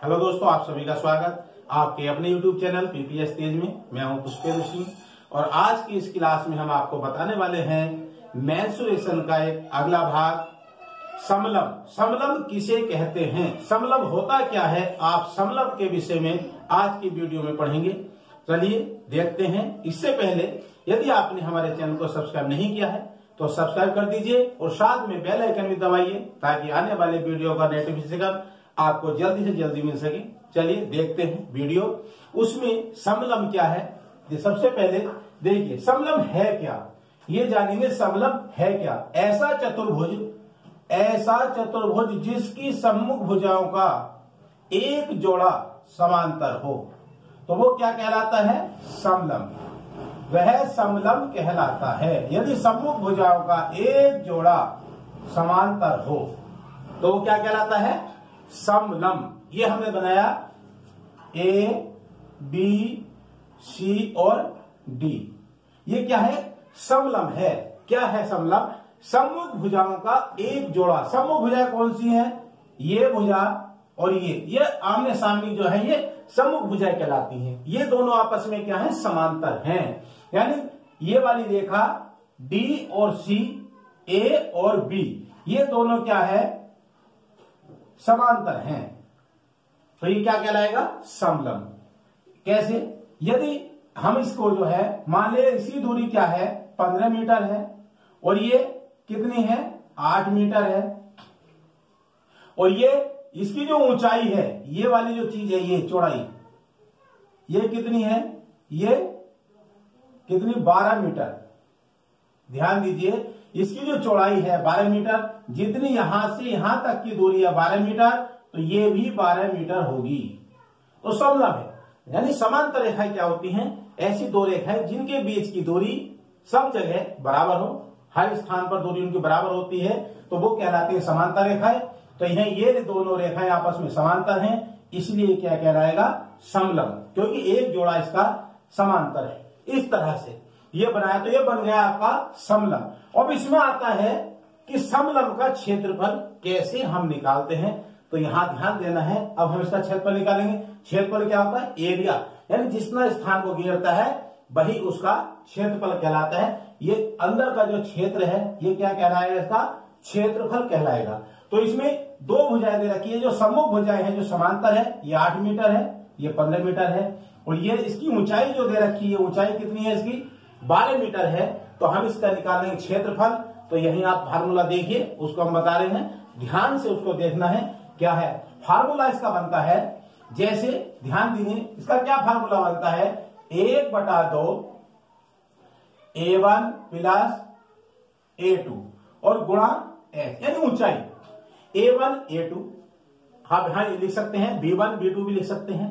Hello दोस्तों, आप सभी का स्वागत आपके अपने YouTube चैनल पीपीएस तेज में। मैं हूं पुष्पेंद्र सिंह और आज की इस क्लास में हम आपको बताने वाले हैं मेंसुरेशन का एक अगला भाग, समलंब। समलंब किसे कहते हैं, समलंब होता क्या है, आप समलंब के विषय में आज की वीडियो में पढ़ेंगे। चलिए देखते हैं। इससे पहले यदि आपने हमारे चैनल को सब्सक्राइब नहीं किया है तो सब्सक्राइब कर दीजिए और साथ में बेल आइकन भी दबाइए ताकि आने वाले वीडियो का नोटिफिकेशन आपको जल्दी से जल्दी मिल सके। चलिए देखते हैं वीडियो। उसमें समलंब क्या है, सबसे पहले देखिए समलंब है क्या, ये जानेंगे। समलंब है क्या? ऐसा चतुर्भुज जिसकी सम्मुख भुजाओं का एक जोड़ा समांतर हो, तो वो क्या कहलाता है? समलंब। वह समलंब कहलाता है। यदि सम्मुख भुजाओं का एक जोड़ा समांतर हो तो वो क्या कहलाता है? समलंब। ये हमने बनाया ए, बी, सी और डी। ये क्या है? समलंब है। क्या है समलंब? सम्मुख भुजाओं का एक जोड़ा। सम्मुख भुजा कौन सी है? ये भुजा और ये आमने सामने जो है ये सम्मुख भुजाएं कहलाती हैं। ये दोनों आपस में क्या है? समांतर हैं। यानी ये वाली रेखा डी और सी, ए और बी, ये दोनों क्या है? समांतर हैं। तो ये क्या कहलाएगा? समलंब। कैसे? यदि हम इसको जो है मान ले, इसी दूरी क्या है? 15 मीटर है और ये कितनी है? 8 मीटर है। और ये इसकी जो ऊंचाई है, ये वाली जो चीज है, ये चौड़ाई, ये कितनी है? ये कितनी? 12 मीटर। ध्यान दीजिए, इसकी जो चौड़ाई है 12 मीटर, जितनी यहां से यहां तक की दूरी है 12 मीटर, तो ये भी 12 मीटर होगी। तो समलंब है। यानी समांतर रेखाएं क्या होती हैं? ऐसी दो रेखाएं जिनके बीच की दूरी सब जगह बराबर हो, हर स्थान पर दूरी उनकी बराबर होती है, तो वो कहलाती है समांतर रेखाएं। तो यह ये दोनों रेखाएं आपस में समांतर हैं, इसलिए क्या कहलाएगा? समलंब, क्योंकि एक जोड़ा इसका समांतर है। इस तरह से ये बनाया तो ये बन गया आपका समलंब। अब इसमें आता है कि समलंब का क्षेत्रफल कैसे हम निकालते हैं, तो यहां ध्यान देना है। अब हम इसका क्षेत्रफल निकालेंगे। क्षेत्रफल क्या होता है? एरिया, यानी जितना स्थान को घेरता है वही उसका क्षेत्रफल कहलाता है। ये अंदर का जो क्षेत्र है ये क्या कहलाएगा? इसका क्षेत्रफल कहलाएगा। तो इसमें दो भुजाएं दे रखी है। जो सम्मुख भुजाएं हैं, जो समांतर है, ये 8 मीटर है, ये 15 मीटर है। और ये इसकी ऊंचाई जो दे रखी है, ऊंचाई कितनी है इसकी? 12 मीटर है। तो हम इसका निकालेंगे क्षेत्रफल। तो यही आप फार्मूला देखिए, उसको हम बता रहे हैं, ध्यान से उसको देखना है। क्या है फार्मूला इसका? बनता है जैसे, ध्यान दीजिए, इसका क्या फार्मूला बनता है? 1/2 A1 प्लस A2 और गुणा H, यानी ऊंचाई A1 A2। आप यहां लिख सकते हैं B1 B2 भी लिख सकते हैं,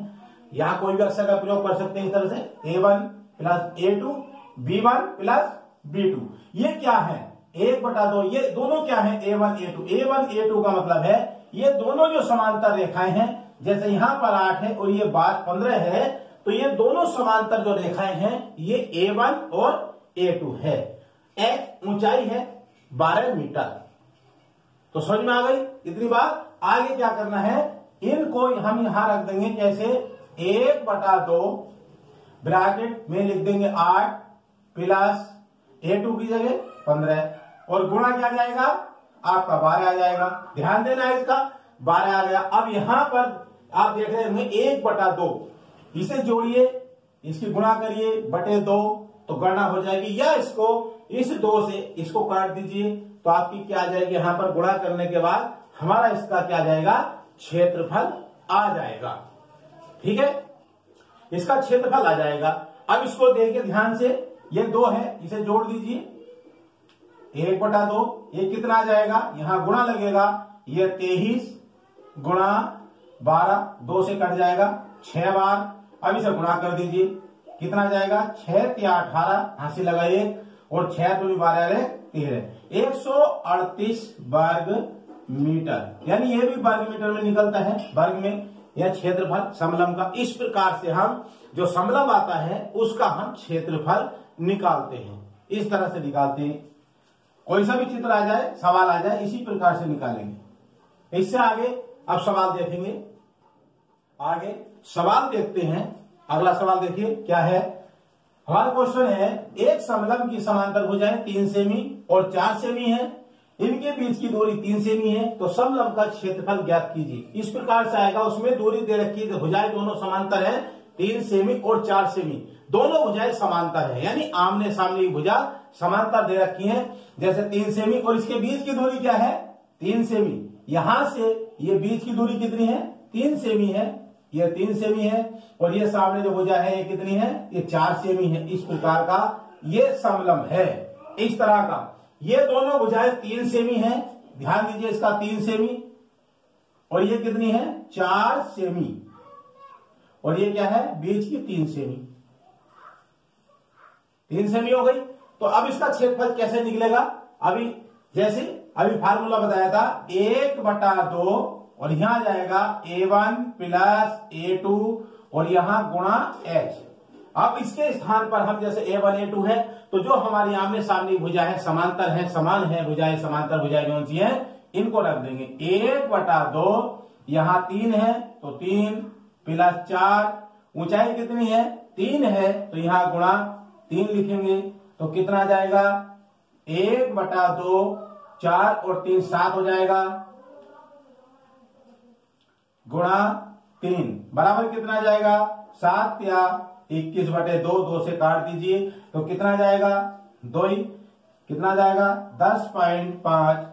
यहां कोई भी अक्षर का प्रयोग कर सकते हैं इस तरह से। A1 plus A2, B1 plus B2। ये क्या है? 1/2। ये दोनों क्या है? A1 A2। A1 A2 का मतलब है ये दोनों जो समांतर रेखाएं हैं, जैसे यहां पर 8 है और ये 15 है, तो ये दोनों समांतर जो रेखाएं हैं ये A1 और A2 है। H ऊंचाई है 12 मीटर। तो समझ में आ गई इतनी बात? आगे क्या करना है? इनको हम यहां रख देंगे कैसे? 1/2 ब्रैकेट में लिख देंगे 8 प्लस A2 की जगह 15 और गुणा क्या जाएगा? आपका 12 आ जाएगा। ध्यान देना है, इसका 12 आ गया। अब यहां पर आप देख रहे होंगे 1/2, इसे जोड़िए, इसकी गुणा करिए बटे 2, तो गणना हो जाएगी। या इसको इस 2 से इसको काट दीजिए, तो आपकी क्या आ जाएगी? यहां पर गुणा करने के बाद हमारा इसका क्या जाएगा? क्षेत्रफल आ जाएगा। ठीक है, इसका क्षेत्रफल आ जाएगा। अब इसको देखिए ध्यान से, ये 2 है, इसे जोड़ दीजिए। 1/2, ये कितना आ जाएगा? यहां गुणा लगेगा, ये 23 गुणा 12, 2 से कट जाएगा 6 बार। अब इसे गुणा कर दीजिए, कितना आ जाएगा? 6 या 18, हंसी लगाइए, और 6 दूनी 12 13, 138 वर्ग मीटर। यानी ये भी वर्ग मीटर में निकलता है, वर्ग में। यह क्षेत्रफल समलंब का। इस प्रकार से हम जो समलंब आता है उसका हम क्षेत्रफल निकालते हैं। इस तरह से निकालते हैं। कोई सा भी चित्र आ जाए, सवाल आ जाए, इसी प्रकार से निकालेंगे। इससे आगे अब सवाल देखेंगे। आगे सवाल देखते हैं। अगला सवाल देखिए क्या है। हमारा क्वेश्चन है एक समलंब की समांतर भुजाएं 3 सेमी और 4 सेमी है, इनके बीच की दूरी 3 सेमी है, तो समलंब का क्षेत्रफल ज्ञात कीजिए। इस प्रकार से आएगा, उसमें दूरी दे रखी है, भुजाएं दोनों समांतर है, 3 सेमी और 4 सेमी, दोनों भुजाएं समांतर है, यानी आमने सामने की भुजा समांतर दे रखी है। जैसे 3 सेमी और इसके बीच की दूरी क्या है, 3 सेमी। यहां से ये बीच की दूरी कितनी है, 3 सेमी है, ये 3 सेमी है, और ये सामने जो भुजा है ये कितनी है, ये 4 सेमी है। इस प्रकार का ये समलंब है, इस तरह का। ये दोनों भुजाएं 3 सेमी है, ध्यान दीजिए, इसका 3 सेमी और ये कितनी है, 4 सेमी, और ये क्या है, बीच की 3 सेमी, 3 सेमी हो गई। तो अब इसका क्षेत्रफल कैसे निकलेगा, अभी जैसे अभी फार्मूला बताया था 1/2, और यहां जाएगा A1 प्लस A2 और यहां गुणा H। अब इसके स्थान पर हम जैसे A1 A2 है, तो जो हमारी आमने सामने भुजा है समांतर है, समान है भुजाएं, समांतर भुजाएं कौन सी है, इनको रख देंगे। 1/2 यहां 3 है तो 3 प्लस 4, ऊंचाई कितनी है, 3 है, तो यहां गुणा 3 लिखेंगे, तो कितना जाएगा, 1/2, 4 और 3 7 हो जाएगा, गुणा 3 बराबर कितना जाएगा, 7 या 21/2, 2 से काट दीजिए तो कितना जाएगा, 2 ही, कितना जाएगा 10.5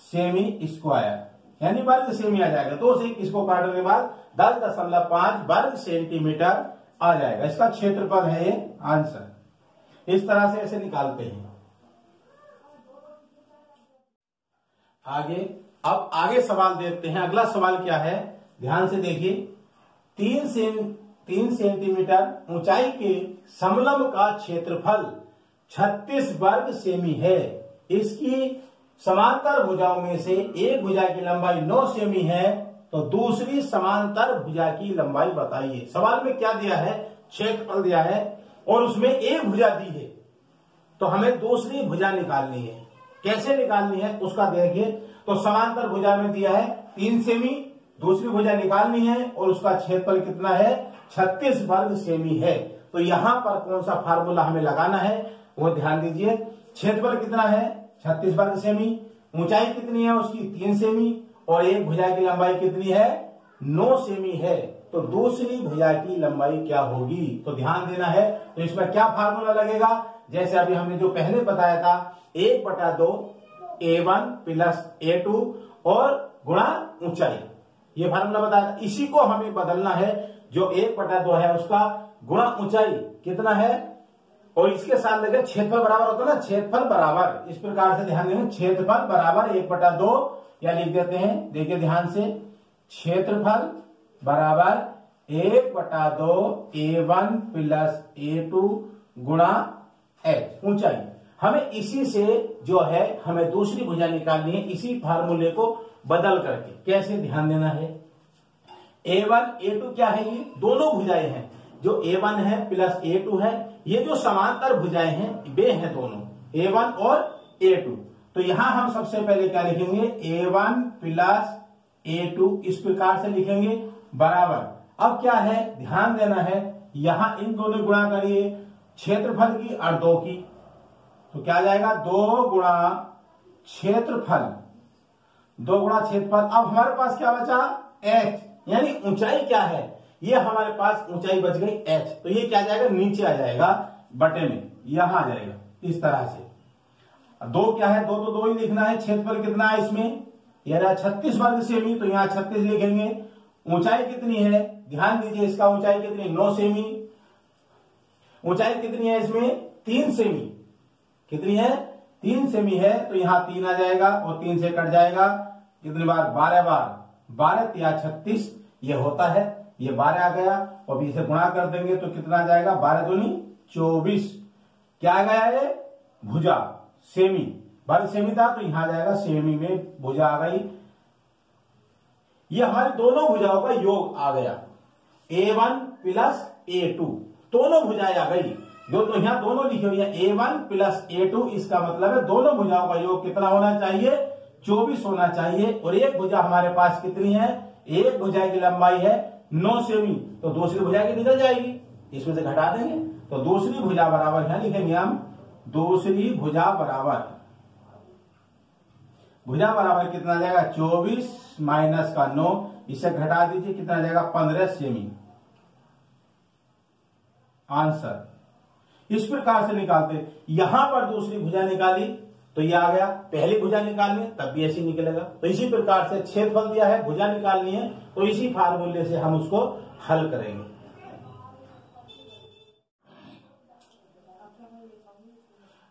सेमी स्क्वायर, यानी वर्ग सेमी आ जाएगा। 2 से इसको काटने के बाद 10.5 वर्ग सेंटीमीटर आ जाएगा। इसका क्षेत्रफल है ये आंसर। इस तरह से ऐसे निकालते हैं। आगे, अब आगे सवाल देखते हैं। अगला सवाल क्या है, ध्यान से देखिए। 3 सेंटीमीटर ऊंचाई के समलंब का क्षेत्रफल 36 वर्ग सेमी है। इसकी समांतर भुजाओं में से एक भुजा की लंबाई 9 सेमी है, तो दूसरी समांतर भुजा की लंबाई बताइए। सवाल में क्या दिया है, क्षेत्रफल दिया है और उसमें एक भुजा दी है, तो हमें दूसरी भुजा निकालनी है। कैसे निकालनी है उसका देखिए। तो समांतर भुजा में दिया है 3 सेमी, दूसरी भुजा निकालनी है और उसका क्षेत्रफल कितना है, 36 वर्ग सेमी है। तो यहां पर कौन सा फार्मूला हमें लगाना है वो ध्यान दीजिए। क्षेत्रफल कितना है, 36 वर्ग सेमी, ऊंचाई कितनी है उसकी, 3 सेमी, और एक भुजा की लंबाई कितनी है, 9 सेमी है। तो दूसरी भुजा की लंबाई क्या होगी, तो ध्यान देना है। तो इसमें क्या फार्मूला लगेगा, जैसे अभी हमने जो पहले बताया था 1/2 A1 प्लस A2 और गुणा ऊंचाई, ये फार्मूला बताया था। इसी को हमें बदलना है, जो 1/2 है उसका गुणा ऊंचाई कितना है, और इसके साथ लगे क्षेत्रफल बराबर होता है ना, क्षेत्रफल बराबर, इस प्रकार से ध्यान देंगे। क्षेत्रफल बराबर 1/2, या लिख देते हैं, देखिए ध्यान से, क्षेत्रफल बराबर 1/2 A1 प्लस A2 गुणा H, ऊंचाई। हमें इसी से जो है हमें दूसरी भुजा निकालनी है, इसी फार्मूले को बदल करके। कैसे, ध्यान देना है। A1 A2 क्या है, ये दोनों भुजाएं हैं, जो A1 है प्लस A2 है, ये जो समांतर भुजाएं हैं वे हैं दोनों A1 और A2। तो यहां हम सबसे पहले क्या लिखेंगे, A1 प्लस A2, इस प्रकार से लिखेंगे, बराबर। अब क्या है, ध्यान देना है, यहां इन दोनों गुणा करिए, क्षेत्रफल की और 2 की, तो क्या जाएगा, 2 गुणा क्षेत्रफल, 2 गुणा क्षेत्रफल। अब हमारे पास क्या बचा, H, यानी ऊंचाई क्या है, ये हमारे पास ऊंचाई बच गई H, तो ये क्या जाएगा, नीचे आ जाएगा बटे में, यहां आ जाएगा इस तरह से। 2 क्या है, 2 तो 2 ही लिखना है। क्षेत्रफल कितना है इसमें, यह रहा 36 वर्ग सेमी, तो यहां 36 लिखेंगे। ऊंचाई कितनी है, ध्यान दीजिए, इसका ऊंचाई कितनी, 9 सेमी, ऊंचाई कितनी है इसमें, 3 सेमी, कितनी है, 3 सेमी है, तो यहां 3 आ जाएगा और 3 से कट जाएगा, कितनी बार, 12 बार, 12 या 36 ये होता है, ये 12 आ गया, और इसे गुणा कर देंगे तो कितना आ जाएगा, 12 दूनी 24, क्या आ गया ये, भुजा सेमी, वर्ग सेमी था तो यहां जाएगा सेमी में भुजा आ गई। ये हमारे दोनों भुजाओं का योग आ गया, A1 प्लस A2, दोनों भुजाएं आ गई। जो तो यहां दोनों लिखी हुई है A1 प्लस A2, इसका मतलब है दोनों भुजाओं का योग कितना होना चाहिए, 24 होना चाहिए। और एक भुजा हमारे पास कितनी है, एक भुजा की लंबाई है 9 सेमी, तो दूसरी भुजा की निकल जाएगी, इसमें से घटा देंगे। तो दूसरी भुजा बराबर क्या लिखेंगे हम, दूसरी भुजा बराबर कितना आ जाएगा 24 माइनस का 9, इसे घटा दीजिए कितना आ जाएगा 15 सेमी। आंसर इस प्रकार से निकालते, यहां पर दूसरी भुजा निकाली तो ये आ गया, पहली भुजा निकालनी तब भी ऐसे निकलेगा। तो इसी प्रकार से क्षेत्रफल दिया है, भुजा निकालनी है, तो इसी फार्मूले से हम उसको हल करेंगे।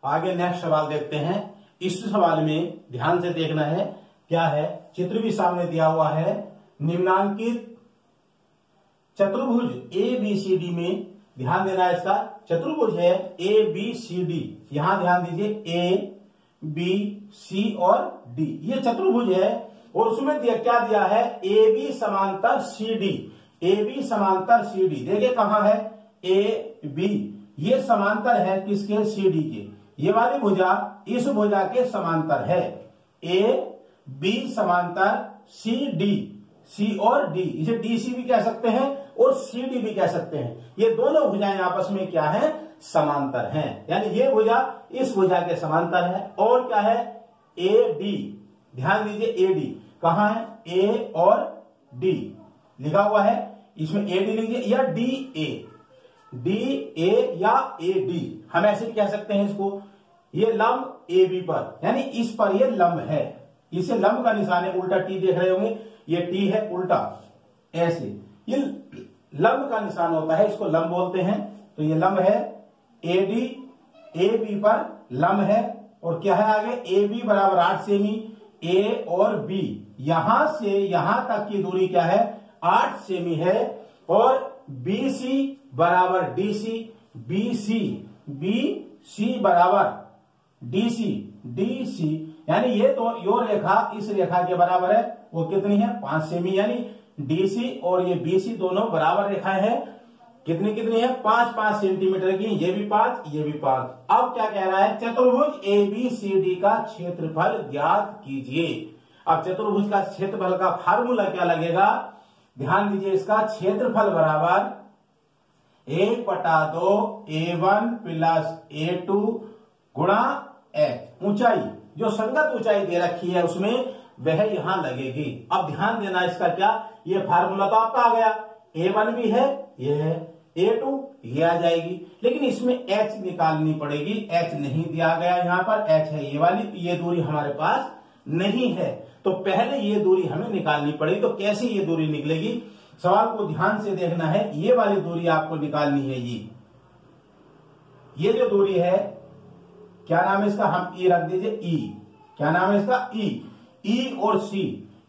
आगे नेक्स्ट सवाल देखते हैं। इस सवाल में ध्यान से देखना है, क्या है, चित्र भी सामने दिया हुआ है। निम्नांकित चतुर्भुज ABCD में ध्यान देना है, इसका चतुर्भुज है ABCD, यहां ध्यान दीजिए ABC और D, ये चतुर्भुज है। और उसमें क्या दिया है, AB समांतर CD, AB समांतर CD, देखिए कहां है AB, ये समांतर है किसके, CD के। ये वाली भुजा इस भुजा के समांतर है, AB समांतर CD, C और D, इसे DC भी कह सकते हैं और CD भी कह सकते हैं। ये दोनों भुजाएं आपस में क्या है, समांतर हैं, यानी ये भुजा इस भुजा के समांतर है। और क्या है, AD, ध्यान दीजिए AD कहां है, A और D लिखा हुआ है, इसमें AD लिखिए या DA या AD, हम ऐसे भी कह सकते हैं इसको। ये लंब AB पर, यानी इस पर ये लंब है, इसे लंब का निशान है, उल्टा T देख रहे होंगे, ये T है उल्टा, ऐसे ये लंब का निशान होता है, इसको लंब बोलते हैं। तो ये लंब है, AD AB पर लंब है। और क्या है आगे, AB बराबर 8 सेमी, A और B यहां से यहां तक की दूरी क्या है, 8 सेमी है। और BC बराबर DC, BC बराबर DC, यानी ये तो यो रेखा इस रेखा के बराबर है, वो कितनी है 5 सेमी, यानी DC और ये BC दोनों बराबर रेखाएं हैं। कितनी है 5-5 सेंटीमीटर की, ये भी 5 ये भी 5। अब क्या कह रहा है, चतुर्भुज ABCD का क्षेत्रफल ज्ञात कीजिए। अब चतुर्भुज का क्षेत्रफल का फार्मूला क्या लगेगा, ध्यान दीजिए, इसका क्षेत्रफल बराबर 1/2 A1 प्लस A2 गुणा h, ऊंचाई जो संगत ऊंचाई दे रखी है उसमें वह यहां लगेगी। अब ध्यान देना इसका क्या, ये फार्मूला तो आपका आ गया, A1 भी है, ये है A2, ये आ जाएगी, लेकिन इसमें h निकालनी पड़ेगी। h नहीं दिया गया यहां पर, h है ये वाली, ये दूरी हमारे पास नहीं है, तो पहले ये दूरी हमें निकालनी पड़ेगी। तो कैसे ये दूरी निकलेगी, सवाल को ध्यान से देखना है। ये वाली दूरी आपको निकालनी है, ये जो दूरी है, क्या नाम है इसका, हम E रख दीजिए, E, क्या नाम है इसका, E और C,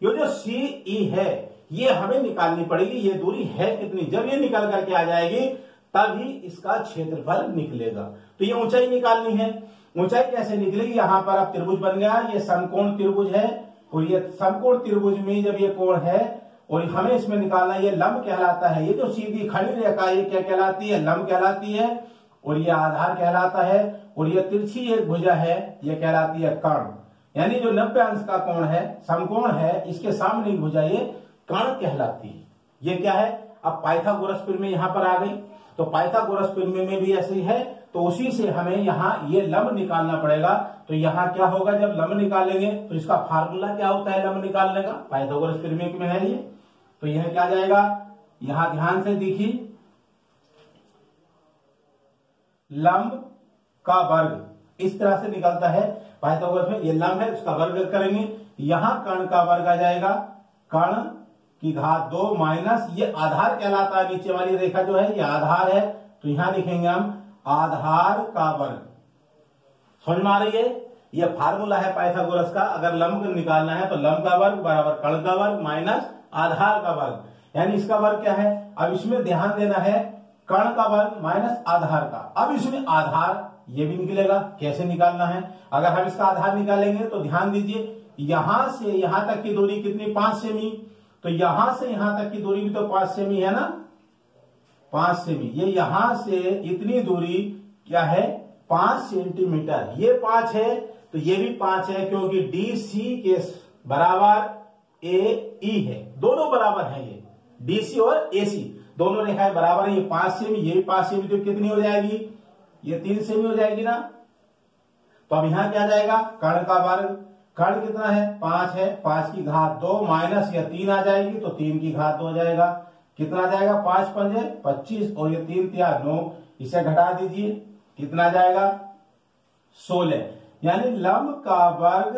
ये जो CE है ये हमें निकालनी पड़ेगी। ये दूरी है कितनी, जब ये निकल करके आ जाएगी तभी इसका क्षेत्रफल निकलेगा। तो ये ऊंचाई निकालनी है, ऊंचाई कैसे निकलेगी, यहां पर अब त्रिभुज बन गया, ये समकोण त्रिभुज है, और ये समकोण त्रिभुज में जब ये कोण है और हमें इसमें निकालना, ये लंब कहलाता है। ये जो सीधी खड़ी रेखा ये क्या कहलाती है, लंब कहलाती है, और ये आधार कहलाता है। और ये तिरछी एक भुजा है, ये कहलाती है कर्ण, यानी जो 90 अंश का कोण है, समकोण है, इसके सामने की भुजा ये कर्ण कहलाती है। ये क्या है, अब पाइथागोरस प्रमेय यहां पर आ गई, तो पाइथागोरस प्रमेय में भी ऐसी है, तो उसी से हमें यहां ये लंब निकालना पड़ेगा। तो यहां क्या होगा, जब लंब निकालेंगे तो इसका फार्मूला क्या होता है लंब निकालने का, पाइथागोरस प्रमेय में है ये। तो यह क्या जाएगा, यहां ध्यान से देखिए, लंब का वर्ग इस तरह से निकलता है पाइथागोरस में। ये लंब है, उसका वर्ग करेंगे, यहां कर्ण का वर्ग आ जाएगा, कर्ण की घात 2 माइनस ये आधार कहलाता है, नीचे वाली रेखा जो है ये आधार है, तो यहां लिखेंगे हम आधार का वर्ग। समझ में आ रही है, ये फार्मूला है पाइथागोरस का। अगर लंब निकालना है तो लंब का वर्ग बराबर कर्ण का वर्ग माइनस आधार का वर्ग, यानी इसका वर्ग क्या है। अब इसमें ध्यान देना है, कर्ण का वर्ग माइनस आधार का। अब इसमें आधार ये भी निकलेगा, कैसे निकालना है, अगर हम इसका आधार निकालेंगे तो ध्यान दीजिए, यहां से यहां तक की दूरी कितनी 5 सेमी, तो यहां से यहां तक की दूरी भी तो 5 सेमी है ना, 5 सेमी। ये यहां से इतनी दूरी क्या है 5 सेंटीमीटर, ये 5 है तो ये भी 5 है, क्योंकि DC के बराबर AE है, दोनों बराबर है ये। डीसी और एसी दोनों रेखाएं बराबर है, ये 5 सेमी, ये भी 5 सेमी, तो कितनी हो जाएगी, ये 3 सेमी हो जाएगी ना। तो अब यहां क्या जाएगा, कर्ण का वर्ग, कर्ण कितना है 5 है, 5 की घात 2 माइनस या 3 आ जाएगी तो 3 की घात 2 हो जाएगा, कितना आ जाएगा 5 पंजे 25 और ये 3 तिया 9, इसे घटा दीजिए, कितना जाएगा 16, यानी लंब का वर्ग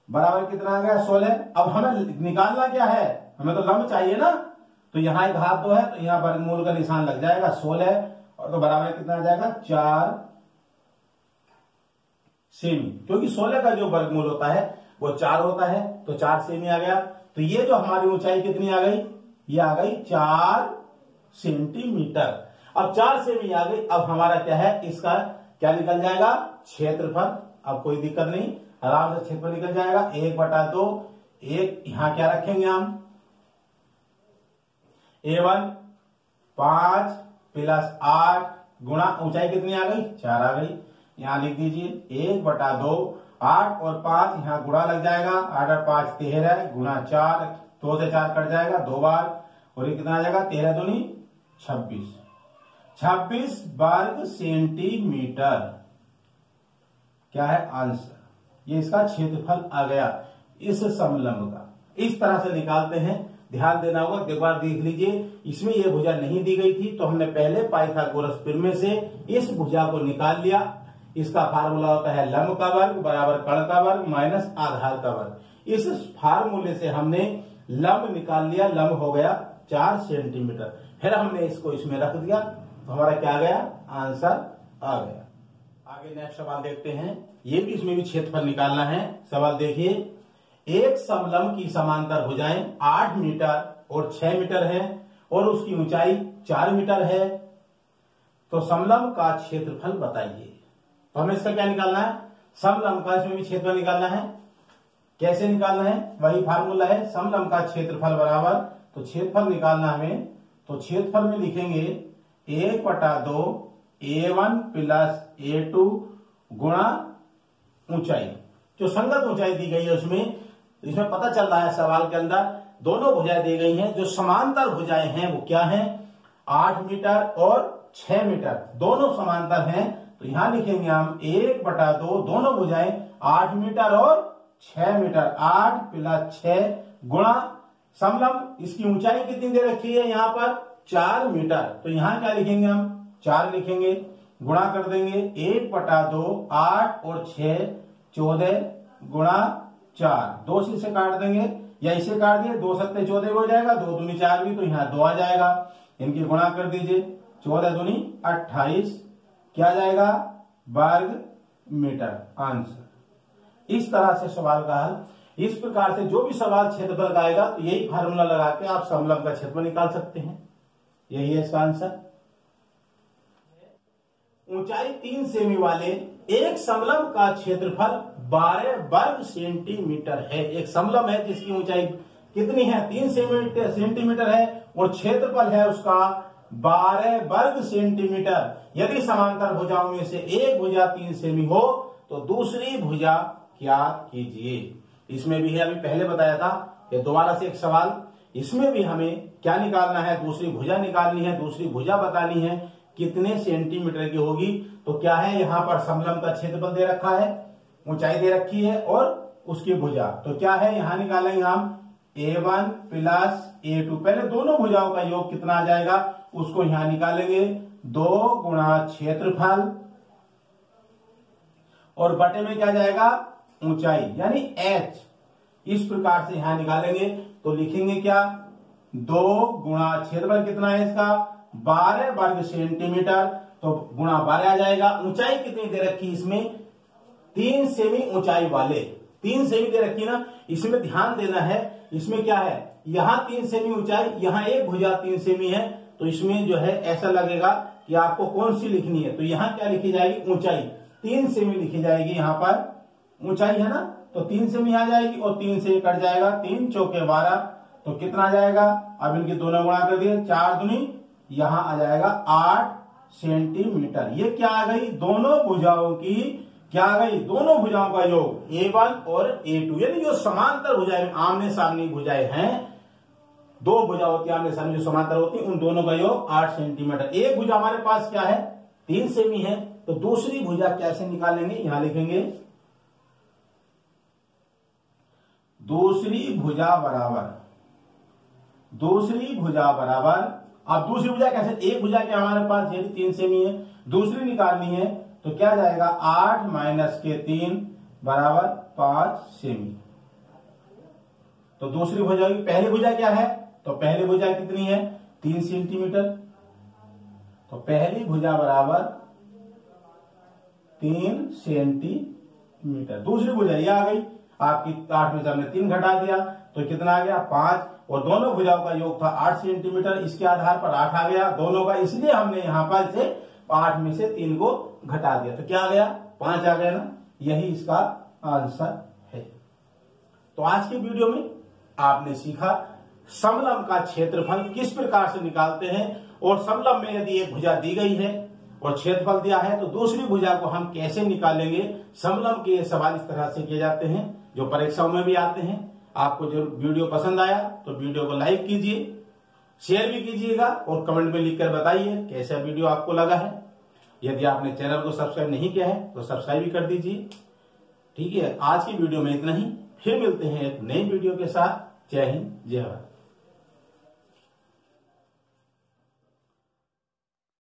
बराबर कितना आ गया 16। अब हमें निकालना क्या है, हमें तो लंब चाहिए ना, तो यहां एक घात 2 है तो यहां वर्गमूल का निशान लग जाएगा 16 और तो बराबर कितना आ जाएगा 4 सेमी, क्योंकि 16 का जो वर्गमूल होता है वो 4 होता है, तो 4 सेमी आ गया। तो ये जो हमारी ऊंचाई कितनी आ गई, ये आ गई 4 सेंटीमीटर। अब 4 सेमी आ गई, अब हमारा क्या है, इसका क्या निकल जाएगा क्षेत्रफल। अब कोई दिक्कत नहीं, आराम से क्षेत्रफल निकल जाएगा 1/2, एक यहां क्या रखेंगे हम, A1 5 प्लस 8 गुणा ऊंचाई कितनी आ गई 4 आ गई, यहां लिख दीजिए 1/2, 8 और 5 यहां गुणा लग जाएगा, 8 और 5 13 गुणा 4, 2 से 4 कट जाएगा 2 बार, और ये कितना आ जाएगा 13 दूनी 26 वर्ग सेंटीमीटर क्या है आंसर। ये इसका क्षेत्रफल आ गया इस समलंब का। इस तरह से निकालते हैं, ध्यान देना होगा। एक बार देख लीजिए, इसमें यह भुजा नहीं दी गई थी तो हमने पहले पाइथागोरस प्रमेय से इस भुजा को निकाल लिया। इसका फार्मूला होता है लंब का वर्ग बराबर कर्ण का वर्ग माइनस आधार का वर्ग। इस फार्मूले से हमने लंब निकाल लिया, लंब हो गया 4 सेंटीमीटर। फिर हमने इसको इसमें रख दिया तो हमारा क्या आ गया, आंसर आ गया। आगे नेक्स्ट सवाल देखते हैं, ये भी इसमें भी क्षेत्रफल निकालना है। सवाल देखिए, एक समलंब की समांतर भुजाएं 8 मीटर और 6 मीटर है और उसकी ऊंचाई 4 मीटर है, तो समलंब का क्षेत्रफल बताइए। तो हमें इसका क्या निकालना है, समलंब का इसमें भी क्षेत्रफल निकालना है। कैसे निकालना है, वही फार्मूला है, समलंब का क्षेत्रफल बराबर, तो क्षेत्रफल निकालना हमें, तो क्षेत्रफल में लिखेंगे 1/2 A1 प्लस A2 गुणा ऊंचाई, जो संगत ऊंचाई दी गई है उसमें, इसमें पता चल रहा है सवाल के अंदर दोनों भुजाएं दी गई हैं। जो समांतर भुजाएं हैं वो क्या हैं, 8 मीटर और 6 मीटर दोनों समांतर हैं। तो यहां लिखेंगे हम 1/2, दोनों भुजाएं 8 मीटर और 6 मीटर, 8 प्लस 6 गुणा समलंब, इसकी ऊंचाई कितनी दे रखी है यहाँ पर 4 मीटर, तो यहां क्या लिखेंगे हम 4 लिखेंगे, गुणा कर देंगे 1/2, 8 और 6 14 गुणा 4, 2 से काट देंगे या इसे काट दिए, 2 7 14 हो जाएगा, 2 दूनी 4 भी, तो यहाँ 2 आ जाएगा, इनकी गुणा कर दीजिए, 14 दूनी 28 क्या जाएगा वर्ग मीटर आंसर। इस तरह से सवाल का हल। इस प्रकार से जो भी सवाल क्षेत्रफल का आएगा तो यही फार्मूला लगा के आप समलंब का क्षेत्रफल निकाल सकते हैं। यही है इसका आंसर। ऊंचाई 3 सेमी वाले एक समलंब का क्षेत्रफल 12 वर्ग सेंटीमीटर है। एक समलंब है जिसकी ऊंचाई कितनी है 3 सेंटीमीटर है और क्षेत्रफल है उसका 12 वर्ग सेंटीमीटर। यदि समांतर भुजाओं में से एक भुजा 3 सेमी हो तो दूसरी भुजा क्या कीजिए। इसमें भी है, अभी पहले बताया था कि दोबारा से एक सवाल, इसमें भी हमें क्या निकालना है, दूसरी भुजा निकालनी है। दूसरी भुजा बतानी है कितने सेंटीमीटर की होगी। तो क्या है, यहां पर समलंब का क्षेत्रफल दे रखा है, ऊंचाई दे रखी है और उसकी भुजा, तो क्या है यहां निकालेंगे हम A1 प्लस A2। पहले दोनों भुजाओं का योग कितना आ जाएगा उसको यहां निकालेंगे, 2 गुणा क्षेत्रफल और बटे में क्या जाएगा ऊंचाई यानी H। इस प्रकार से यहां निकालेंगे तो लिखेंगे क्या, 2 गुणा क्षेत्रफल कितना है इसका 12 वर्ग सेंटीमीटर, तो गुणा 12 आ जाएगा। ऊंचाई कितनी दे रखी इसमें 3 सेमी ऊंचाई वाले, 3 सेमी दे रखी ना। इसमें ध्यान देना है, इसमें क्या है यहां 3 सेमी ऊंचाई, यहां एक भुजा 3 सेमी है, तो इसमें जो है ऐसा लगेगा कि आपको कौन सी लिखनी है। तो यहां क्या लिखी जाएगी ऊंचाई 3 सेमी लिखी जाएगी, यहां पर ऊंचाई है ना, तो 3 सेमी आ जाएगी और 3 से कट जाएगा, 3 चौके 12, तो कितना आ जाएगा, अब इनकी दोनों गुणा कर दिए, 4 दूनी यहां आ जाएगा 8 सेंटीमीटर। ये क्या आ गई, दोनों भुजाओं की क्या आ गई, दोनों भुजाओं का योग A1 और A2, यानी जो समांतर भुजाएं आमने सामने भुजाएं हैं दो भुजा होती है आमने सामने जो समांतर होती है, उन दोनों का योग 8 सेंटीमीटर। एक भुजा हमारे पास क्या है 3 सेमी है, तो दूसरी भुजा कैसे निकालेंगे, यहां लिखेंगे दूसरी भुजा बराबर, अब दूसरी भुजा कैसे, एक भुजा के हमारे पास ये 3 सेमी है, दूसरी निकालनी है तो क्या जाएगा 8 माइनस के 3 बराबर 5 सेमी। तो दूसरी भुजा की पहली भुजा क्या है, तो पहली भुजा कितनी है 3 सेंटीमीटर, तो पहली भुजा बराबर 3 सेंटीमीटर। दूसरी भुजा ये आ गई आपकी, 8 में से हमने 3 घटा दिया तो कितना आ गया 5, और दोनों भुजाओं का योग था 8 सेंटीमीटर, इसके आधार पर 8 आ गया दोनों का, इसलिए हमने यहां पर से 8 में से 3 को घटा दिया तो क्या आ गया 5 आ गया ना, यही इसका आंसर है। तो आज के वीडियो में आपने सीखा समलंब का क्षेत्रफल किस प्रकार से निकालते हैं, और समलंब में यदि एक भुजा दी गई है और क्षेत्रफल दिया है तो दूसरी भुजा को हम कैसे निकालेंगे। समलंब के सवाल इस तरह से किए जाते हैं जो परीक्षाओं में भी आते हैं। आपको जो वीडियो पसंद आया तो वीडियो को लाइक कीजिए, शेयर भी कीजिएगा और कमेंट में लिखकर बताइए कैसा वीडियो आपको लगा है। यदि आपने चैनल को सब्सक्राइब नहीं किया है तो सब्सक्राइब भी कर दीजिए। ठीक है, आज की वीडियो में इतना ही, फिर मिलते हैं एक नई वीडियो के साथ। जय हिंद, जय भारत।